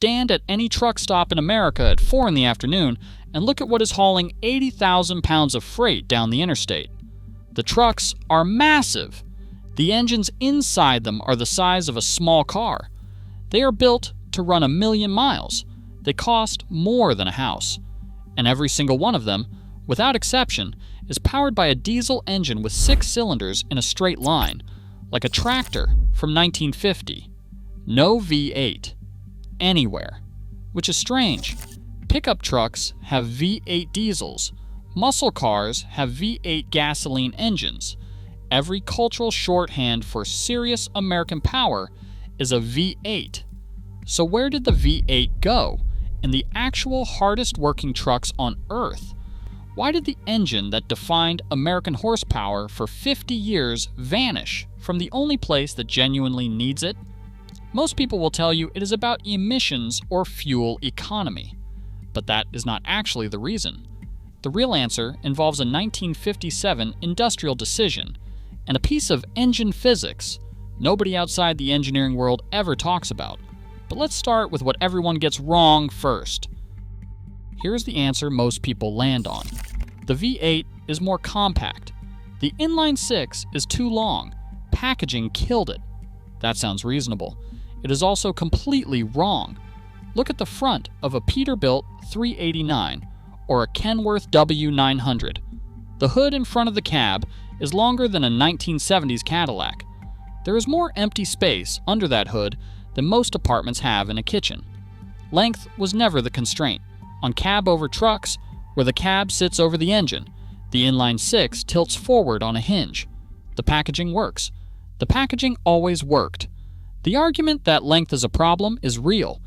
stand at any truck stop in America at 4 in the afternoon and look at what is hauling 80,000 pounds of freight down the interstate. The trucks are massive. The engines inside them are the size of a small car. They are built to run 1 million miles. They cost more than a house. And every single one of them, without exception, is powered by a diesel engine with 6 cylinders in a straight line, like a tractor from 1950. No V8. Anywhere. Which is strange. Pickup trucks have V8 diesels. Muscle cars have V8 gasoline engines. Every cultural shorthand for serious American power is a V8. So where did the V8 go in the actual hardest working trucks on Earth? Why did the engine that defined American horsepower for 50 years vanish from the only place that genuinely needs it? Most people will tell you it is about emissions or fuel economy. But that is not actually the reason. The real answer involves a 1957 industrial decision and a piece of engine physics nobody outside the engineering world ever talks about. But let's start with what everyone gets wrong first. Here's the answer most people land on. The V8 is more compact. The Inline-Six is too long. Packaging killed it. That sounds reasonable. It is also completely wrong. Look at the front of a Peterbilt 389 or a Kenworth W900. The hood in front of the cab is longer than a 1970s Cadillac. There is more empty space under that hood than most apartments have in a kitchen. Length was never the constraint. On cab-over trucks, where the cab sits over the engine, the Inline-Six tilts forward on a hinge. The packaging works. The packaging always worked. The argument that length is a problem is real,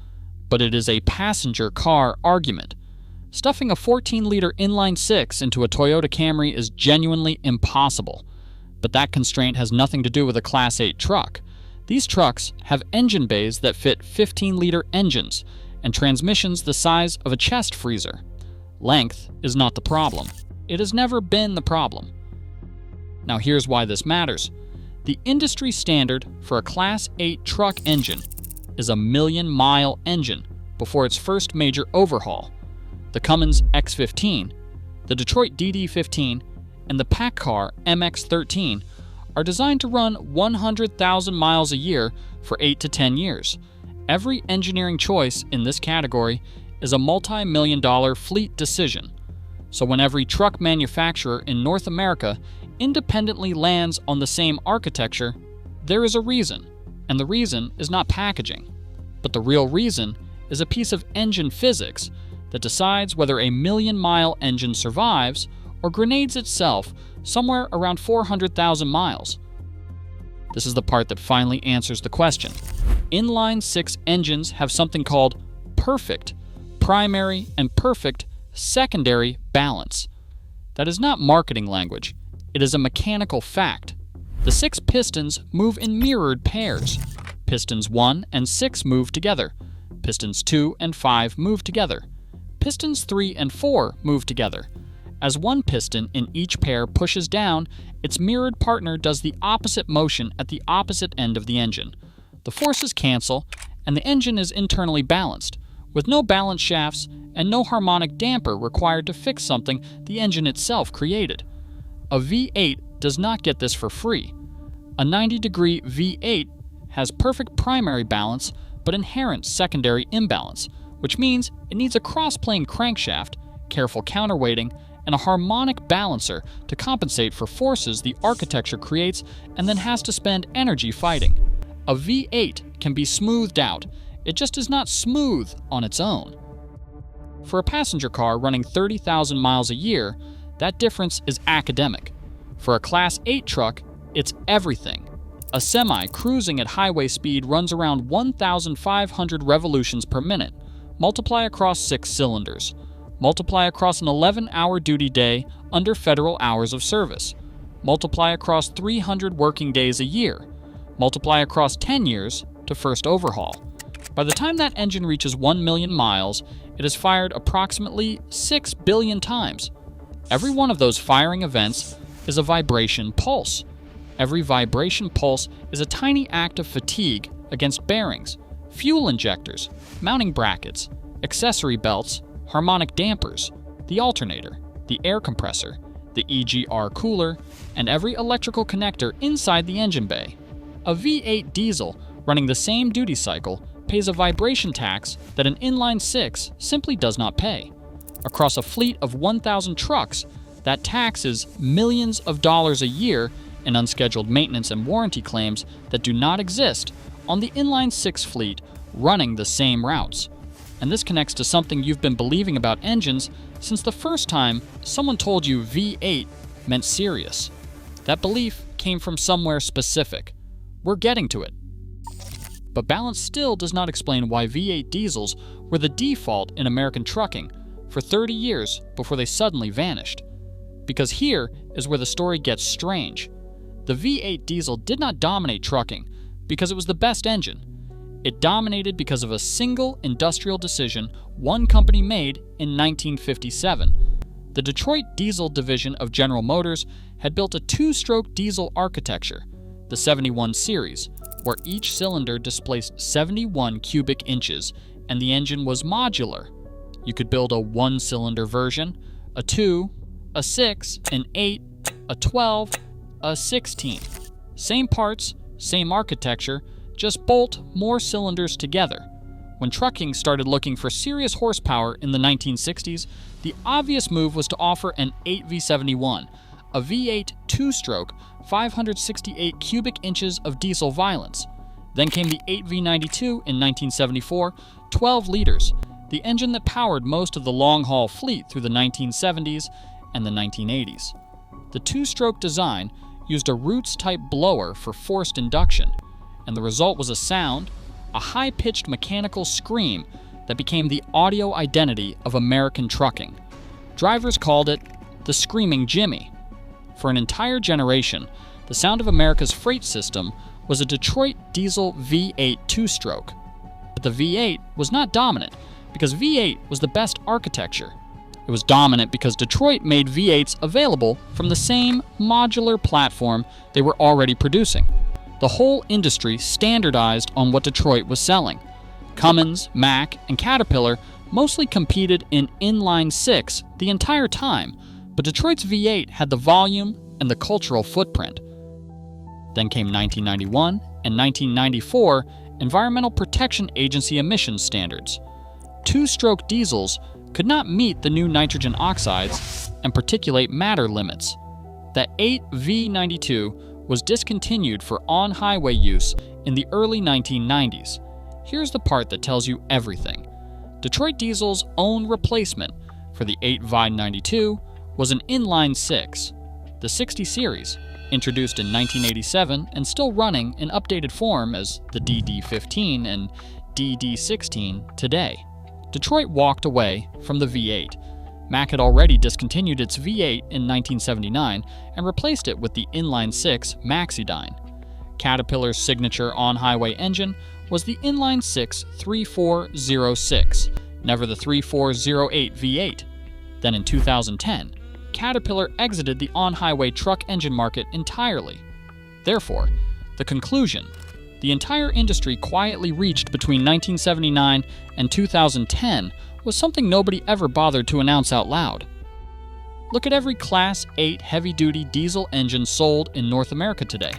but it is a passenger car argument. Stuffing a 14-liter Inline-Six into a Toyota Camry is genuinely impossible. But that constraint has nothing to do with a Class 8 truck. These trucks have engine bays that fit 15-liter engines and transmissions the size of a chest freezer. Length is not the problem. It has never been the problem. Now here's why this matters. The industry standard for a Class 8 truck engine is a 1,000,000-mile engine before its first major overhaul. The Cummins X15, the Detroit DD15, and the PACCAR MX13 are designed to run 100,000 miles a year for 8 to 10 years. Every engineering choice in this category is a multi-million-dollar fleet decision. So when every truck manufacturer in North America independently lands on the same architecture, there is a reason, and the reason is not packaging. But the real reason is a piece of engine physics that decides whether a 1,000,000-mile engine survives or grenades itself somewhere around 400,000 miles. This is the part that finally answers the question. Inline-Six engines have something called perfect primary and perfect secondary balance. That is not marketing language. It is a mechanical fact. The 6 pistons move in mirrored pairs. Pistons 1 and 6 move together. Pistons 2 and 5 move together. Pistons 3 and 4 move together. As one piston in each pair pushes down, its mirrored partner does the opposite motion at the opposite end of the engine. The forces cancel, and the engine is internally balanced, with no balance shafts and no harmonic damper required to fix something the engine itself created. A V8 does not get this for free. A 90-degree V8 has perfect primary balance but inherent secondary imbalance, which means it needs a cross-plane crankshaft, careful counterweighting, and a harmonic balancer to compensate for forces the architecture creates and then has to spend energy fighting. A V8 can be smoothed out. It just is not smooth on its own. For a passenger car running 30,000 miles a year, that difference is academic. For a Class 8 truck, it's everything. A semi cruising at highway speed runs around 1,500 revolutions per minute. Multiply across 6 cylinders. Multiply across an 11-hour duty day under federal hours of service. Multiply across 300 working days a year. Multiply across 10 years to first overhaul. By the time that engine reaches 1 million miles, it has fired approximately 6 billion times. Every one of those firing events is a vibration pulse. Every vibration pulse is a tiny act of fatigue against bearings, fuel injectors, mounting brackets, accessory belts, harmonic dampers, the alternator, the air compressor, the EGR cooler, and every electrical connector inside the engine bay. A V8 diesel running the same duty cycle pays a vibration tax that an inline-six simply does not pay. Across a fleet of 1,000 trucks, that tax is millions of dollars a year in unscheduled maintenance and warranty claims that do not exist on the inline-six fleet running the same routes. And this connects to something you've been believing about engines since the first time someone told you V8 meant serious. That belief came from somewhere specific. We're getting to it. But balance still does not explain why V8 diesels were the default in American trucking for 30 years before they suddenly vanished. Because here is where the story gets strange. The V8 diesel did not dominate trucking because it was the best engine. It dominated because of a single industrial decision one company made in 1957. The Detroit Diesel division of General Motors had built a two-stroke diesel architecture, the 71 series, where each cylinder displaced 71 cubic inches and the engine was modular. You could build a one-cylinder version, a 2, a 6, an 8, a 12, a 16. Same parts, same architecture, just bolt more cylinders together. When trucking started looking for serious horsepower in the 1960s, the obvious move was to offer an 8V71, a V8 two-stroke, 568 cubic inches of diesel violence. Then came the 8V92 in 1974, 12 liters, the engine that powered most of the long-haul fleet through the 1970s and the 1980s. The two-stroke design used a Roots-type blower for forced induction, and the result was a sound, a high-pitched mechanical scream that became the audio identity of American trucking. Drivers called it the Screaming Jimmy. For an entire generation, the sound of America's freight system was a Detroit diesel V8 two-stroke. But the V8 was not dominant because V8 was the best architecture. It was dominant because Detroit made V8s available from the same modular platform they were already producing. The whole industry standardized on what Detroit was selling. Cummins, Mack, and Caterpillar mostly competed in inline-six the entire time, but Detroit's V8 had the volume and the cultural footprint. Then came 1991 and 1994 Environmental Protection Agency emissions standards. Two-stroke diesels could not meet the new nitrogen oxides and particulate matter limits. That 8V92 was discontinued for on-highway use in the early 1990s. Here's the part that tells you everything. Detroit Diesel's own replacement for the 8V92 was an inline-six, the 60 series, introduced in 1987 and still running in updated form as the DD15 and DD16 today. Detroit walked away from the V8. Mack had already discontinued its V8 in 1979 and replaced it with the inline-six Maxidyne. Caterpillar's signature on-highway engine was the inline-six 3406, never the 3408 V8. Then in 2010, Caterpillar exited the on-highway truck engine market entirely. Therefore, the conclusion: the entire industry quietly reached between 1979 and 2010 was something nobody ever bothered to announce out loud. Look at every Class 8 heavy-duty diesel engine sold in North America today.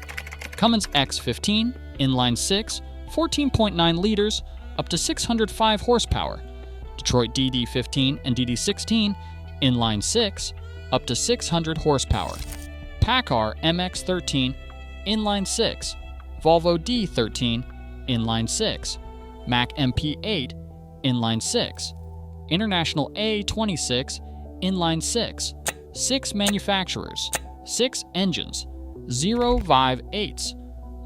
Cummins X15, inline-six, 14.9 liters, up to 605 horsepower. Detroit DD15 and DD16, inline-six, up to 600 horsepower. PACCAR MX13, inline-six. Volvo D13, inline-six. Mack MP8, inline-six. International A26, inline-six. 6 manufacturers, 6 engines, 0 V8s.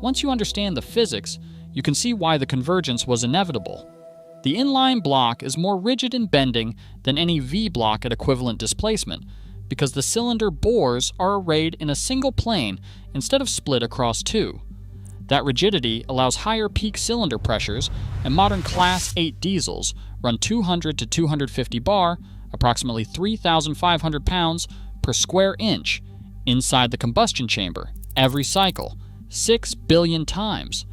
Once you understand the physics, you can see why the convergence was inevitable. The inline block is more rigid in bending than any V block at equivalent displacement, because the cylinder bores are arrayed in a single plane instead of split across two. That rigidity allows higher peak cylinder pressures, and modern Class 8 diesels run 200 to 250 bar, approximately 3,500 pounds per square inch, inside the combustion chamber every cycle, 6 billion times.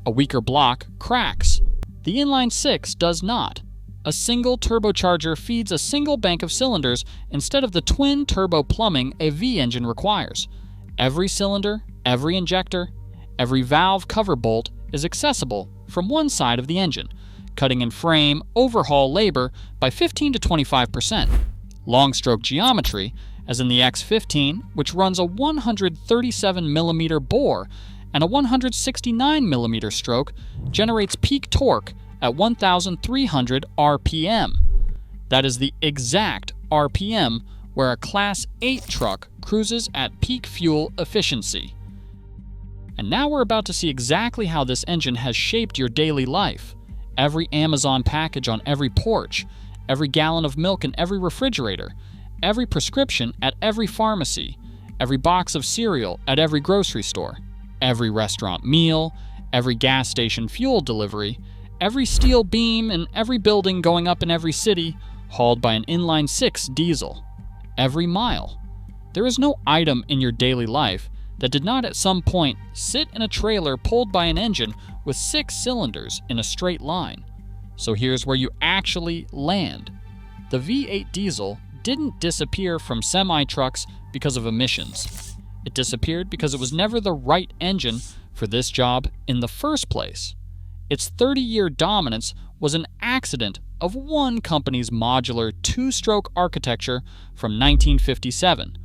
A weaker block cracks. The Inline-Six does not. A single turbocharger feeds a single bank of cylinders instead of the twin turbo plumbing a V engine requires. Every cylinder, every injector, every valve cover bolt is accessible from one side of the engine, cutting in frame overhaul labor by 15 to 25%. Long stroke geometry, as in the X15, which runs a 137mm bore and a 169mm stroke, generates peak torque at 1,300 RPM. That is the exact RPM where a Class 8 truck cruises at peak fuel efficiency. And now we're about to see exactly how this engine has shaped your daily life. Every Amazon package on every porch, every gallon of milk in every refrigerator, every prescription at every pharmacy, every box of cereal at every grocery store, every restaurant meal, every gas station fuel delivery, every steel beam in every building going up in every city, hauled by an Inline-Six diesel. Every mile. There is no item in your daily life that did not at some point sit in a trailer pulled by an engine with 6 cylinders in a straight line. So here's where you actually land. The V8 diesel didn't disappear from semi-trucks because of emissions. It disappeared because it was never the right engine for this job in the first place. Its 30-year dominance was an accident of one company's modular 2-stroke architecture from 1957,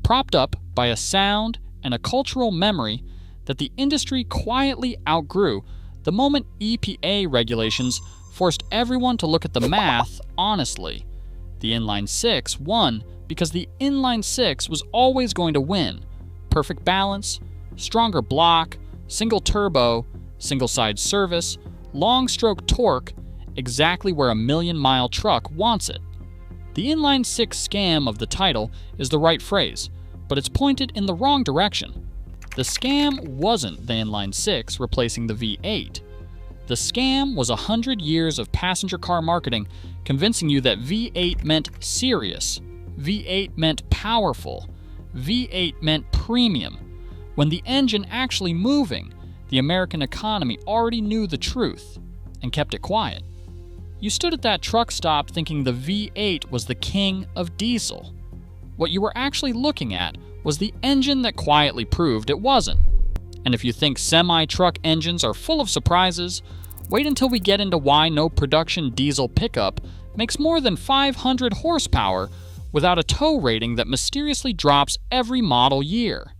propped up by a sound and a cultural memory that the industry quietly outgrew the moment EPA regulations forced everyone to look at the math honestly. The Inline-Six won because the Inline-Six was always going to win. Perfect balance, stronger block, single turbo, single side service, long stroke torque, exactly where a million-mile truck wants it. The Inline-Six scam of the title is the right phrase, but it's pointed in the wrong direction. The scam wasn't the Inline-Six replacing the V8. The scam was 100 years of passenger car marketing convincing you that V8 meant serious, V8 meant powerful, V8 meant premium, when the engine actually moving, the American economy already knew the truth and kept it quiet. You stood at that truck stop thinking the V8 was the king of diesel. What you were actually looking at was the engine that quietly proved it wasn't. And if you think semi-truck engines are full of surprises, wait until we get into why no production diesel pickup makes more than 500 horsepower without a tow rating that mysteriously drops every model year.